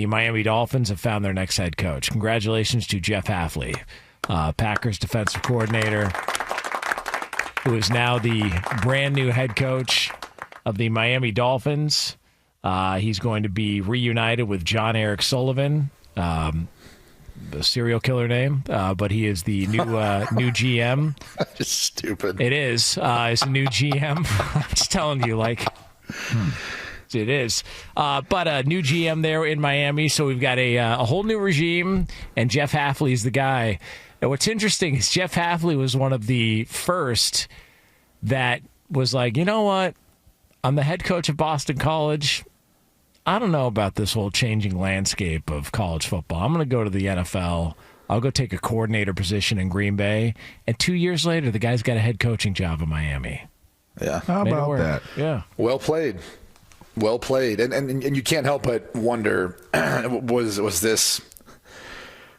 the Miami Dolphins have found their next head coach. Congratulations to Jeff Hafley, Packers defensive coordinator, who is now the brand new head coach of the Miami Dolphins. He's going to be reunited with John Eric Sullivan, the serial killer name, but he is the new new GM. Just stupid. It is. It's a new GM. I'm just telling you, it is. But a new GM there in Miami, so we've got a whole new regime, and Jeff Hafley is the guy. And what's interesting is Jeff Hafley was one of the first that was like, you know what? I'm the head coach of Boston College. I don't know about this whole changing landscape of college football. I'm going to go to the NFL. I'll go take a coordinator position in Green Bay. And 2 years later, the guy's got a head coaching job in Miami. Yeah. How about that? Yeah. Well played. Well played. And you can't help but wonder, was this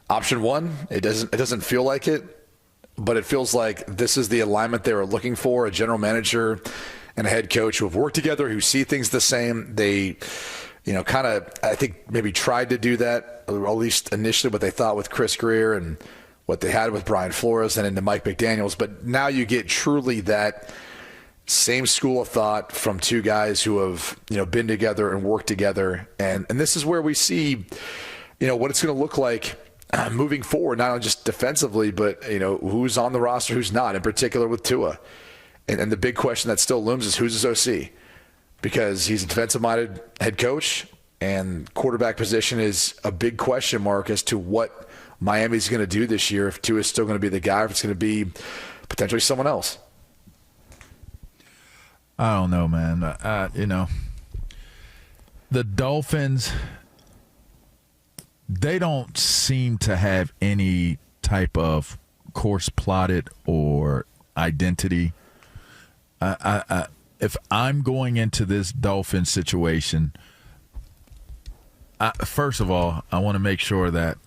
option one? It doesn't feel like it, but it feels like this is the alignment they were looking for, a general manager and a head coach who have worked together, who see things the same. They kind of, I think, maybe tried to do that, or at least initially what they thought with Chris Greer and what they had with Brian Flores and into Mike McDaniels. But now you get truly that same school of thought from two guys who have, been together and worked together. And this is where we see, what it's going to look like moving forward, not only just defensively, but, who's on the roster, who's not, in particular with Tua. And the big question that still looms is who's his OC? Because he's a defensive-minded head coach, and quarterback position is a big question mark as to what Miami's going to do this year, if Tua is still going to be the guy, or if it's going to be potentially someone else. I don't know, man. The Dolphins, they don't seem to have any type of course plotted or identity. If I'm going into this Dolphin situation, first of all, I want to make sure that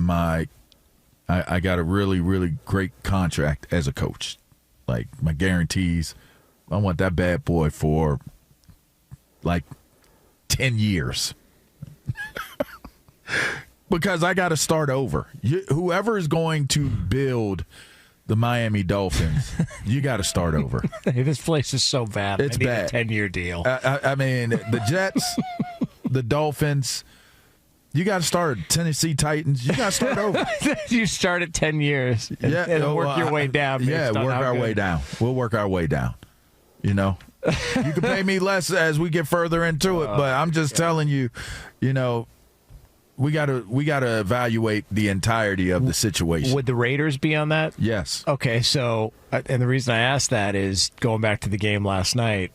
I got a really, really great contract as a coach. Like, my guarantees, I want that bad boy for, 10 years. Because I got to start over. Whoever is going to build the Miami Dolphins, you got to start over. This place is so bad. It's bad. A 10-year deal. I mean, the Jets, the Dolphins, you got to start. Tennessee Titans, you got to start over. You start at 10 years and work your way down. Yeah, work our way down. We'll work our way down. You can pay me less as we get further into it, but I'm just telling you, we gotta evaluate the entirety of the situation. Would the Raiders be on that? Yes. Okay, so, and the reason I asked that is going back to the game last night,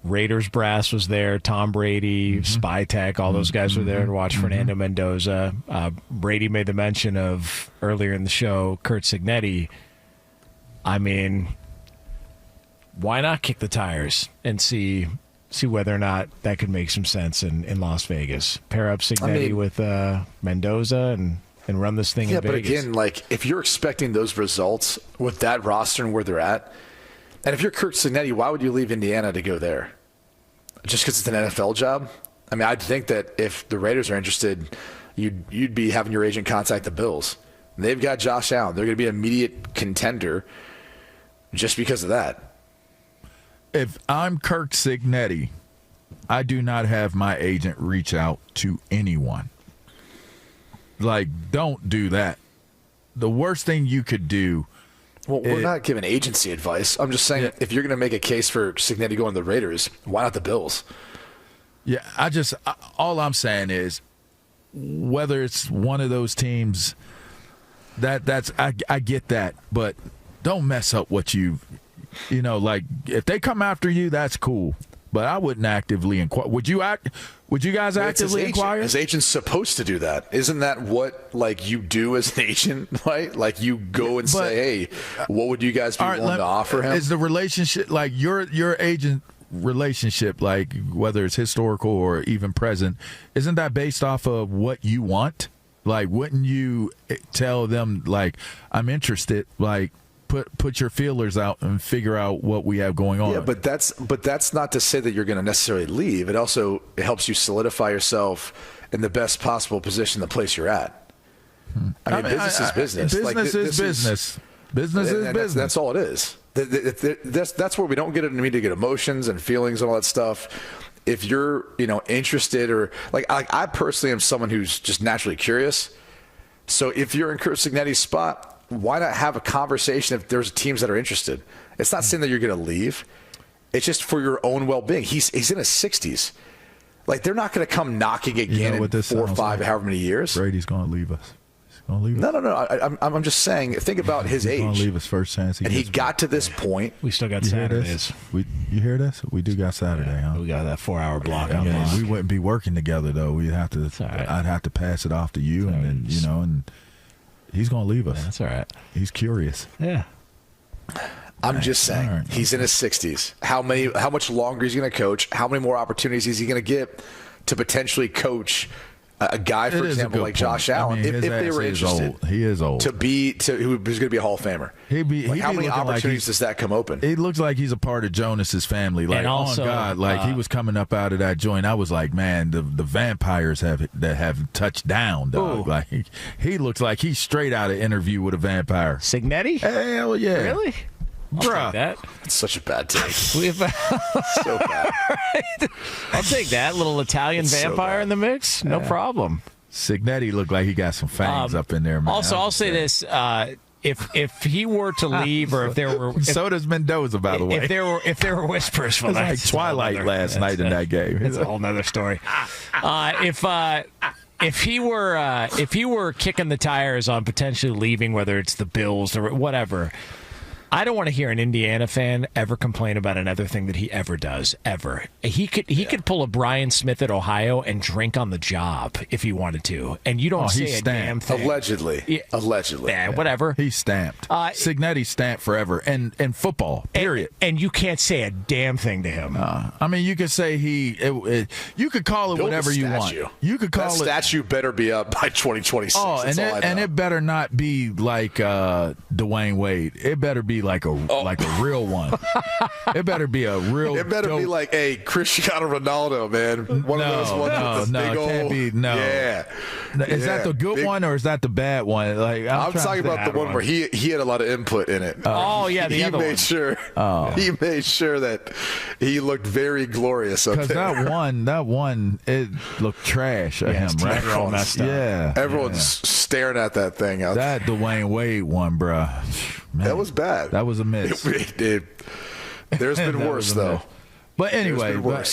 Raiders brass was there, Tom Brady, Spytek, all those guys were there to watch Fernando Mendoza. Brady made the mention of, earlier in the show, Curt Cignetti. I mean, why not kick the tires and see whether or not that could make some sense in Las Vegas? Pair up Signetti with Mendoza and run this thing in Vegas. Yeah, but again, if you're expecting those results with that roster and where they're at, and if you're Curt Cignetti, why would you leave Indiana to go there? Just because it's an NFL job? I mean, I'd think that if the Raiders are interested, you'd be having your agent contact the Bills. They've got Josh Allen. They're going to be an immediate contender just because of that. If I'm Curt Cignetti, I do not have my agent reach out to anyone. Don't do that. The worst thing you could do. Well, we're not giving agency advice. I'm just saying, if you're going to make a case for Signetti going to the Raiders, why not the Bills? Yeah, all I'm saying is, whether it's one of those teams, I get that, but don't mess up what if they come after you, that's cool. But I wouldn't actively inquire. Would you guys actively inquire? His agent's supposed to do that. Isn't that what you do as an agent, right? You go and say, hey, what would you guys be willing to offer him? Is the relationship, your agent relationship, whether it's historical or even present, isn't that based off of what you want? Wouldn't you tell them, I'm interested, put your feelers out and figure out what we have going on? Yeah, but that's not to say that you're going to necessarily leave. It also helps you solidify yourself in the best possible position the place you're at. I mean, business is business. Business is business. Business is business. That's all it is. That's where we don't need to get emotions and feelings and all that stuff. If you're, interested or I personally am someone who's just naturally curious. So if you're in Curt Cignetti's spot, why not have a conversation if there's teams that are interested? It's not saying that you're going to leave. It's just for your own well-being. He's in his 60s. They're not going to come knocking again in 4 or 5, however many years. Brady's going to leave us. He's going to leave us. No. I'm just saying, think about his age. He's going to leave us first chance. He got to this point. We still got Saturdays. You hear this? We do got Saturday, huh? We got that 4-hour block. We wouldn't be working together, though. We'd have to. Right. I'd have to pass it off to you, and then, and he's going to leave us. Yeah, that's all right. He's curious. Yeah. I'm just saying, he's in his 60s. How much longer he's going to coach? How many more opportunities is he going to get to potentially coach a guy, for example, like Josh Allen, if they were interested? He is old. Who's going to be a Hall of Famer? How many opportunities does that come open? He looks like he's a part of Jonas's family. And also, he was coming up out of that joint. I was like, man, the vampires have touched down, dog. Ooh. He looks like he's straight out of Interview with a Vampire. Signetti? Hell yeah. Really? Bruh. That. It's such a bad take. So bad. I'll take that little Italian vampire in the mix. No problem. Signetti looked like he got some fangs up in there, man. Also, I'll say this: if he were to leave, or if there were, so does Mendoza, by the way. If there were whispers from like Twilight last night in that game. It's a whole nother story. If he were kicking the tires on potentially leaving, whether it's the Bills or whatever, I don't want to hear an Indiana fan ever complain about another thing that he ever does, ever. He could pull a Brian Smith at Ohio and drink on the job if he wanted to, and you don't say a damn thing. Allegedly. Yeah. Allegedly. Yeah, whatever. He's stamped. Signetti stamped forever, and football, period. And you can't say a damn thing to him. I mean, you could say you could call it whatever you want. You could call that statue better be up by 2026. Oh, and it better not be like Dwayne Wade. It better be like a real one. It better be a real. It better be like a Cristiano Ronaldo, man. One of those ones. No, it can't be. No. Yeah. Is that the good one or is that the bad one? I'm talking about the one where he had a lot of input in it. The other one. He made sure that he looked very glorious up there. Because that one, it looked trash at him, right? All messed up. Yeah. Everyone's staring at that thing out there. That Dwayne Wade one, bruh. Man, that was bad. That was a miss. There's been worse, though. But anyway, we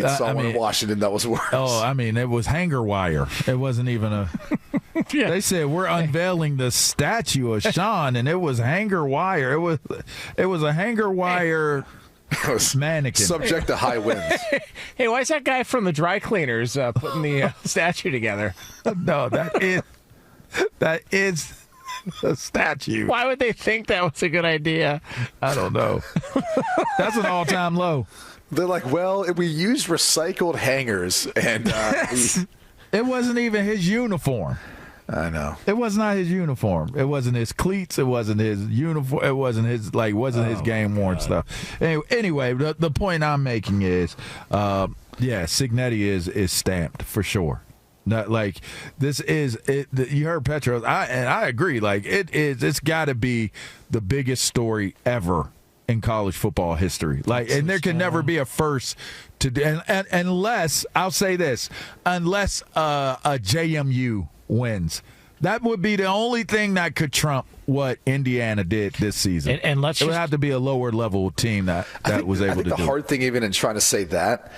saw one in Washington that was worse. Oh, I mean, it was hanger wire. It wasn't even a. Yeah. They said we're unveiling the statue of Sean, and it was hanger wire. It was a hanger wire. Mannequin. Subject to high winds. Hey, why is that guy from the dry cleaners putting the statue together? No, that is a statue. Why would they think that was a good idea? I don't know. That's an all-time low. They're like, well, we used recycled hangers, and it wasn't even his uniform. I know. It was not his uniform. It wasn't his cleats. It wasn't his uniform. It wasn't his his game worn stuff. Anyway, the point I'm making is, Signetti is stamped for sure. Not like this is it. You heard Petros. I agree. Like it's got to be the biggest story ever in college football history. Like, and there can never be a first unless I'll say this, unless a JMU wins. That would be the only thing that could trump what Indiana did this season. And it would have to be a lower level team that was able to do. The hard thing, even in trying to say that,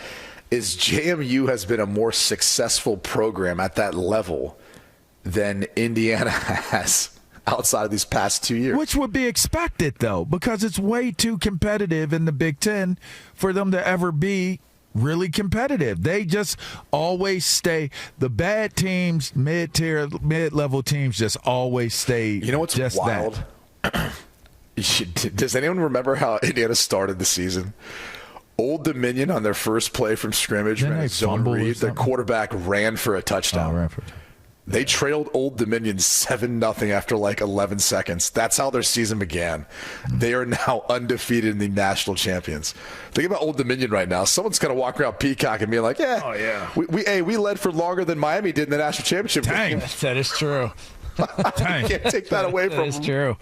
is JMU has been a more successful program at that level than Indiana has outside of these past 2 years. Which would be expected, though, because it's way too competitive in the Big Ten for them to ever be really competitive. They just always stay. The bad teams, mid-level teams just always stay. You know what's just wild? Does anyone remember how Indiana started the season? Old Dominion on their first play from scrimmage ran a zone read. The quarterback ran for a touchdown. They trailed Old Dominion 7-0 after like 11 seconds. That's how their season began. They are now undefeated in the national champions. Think about Old Dominion right now. Someone's going to walk around Peacock and be like, we led for longer than Miami did in the national championship game. That is true. You can't take that away from them. That is true.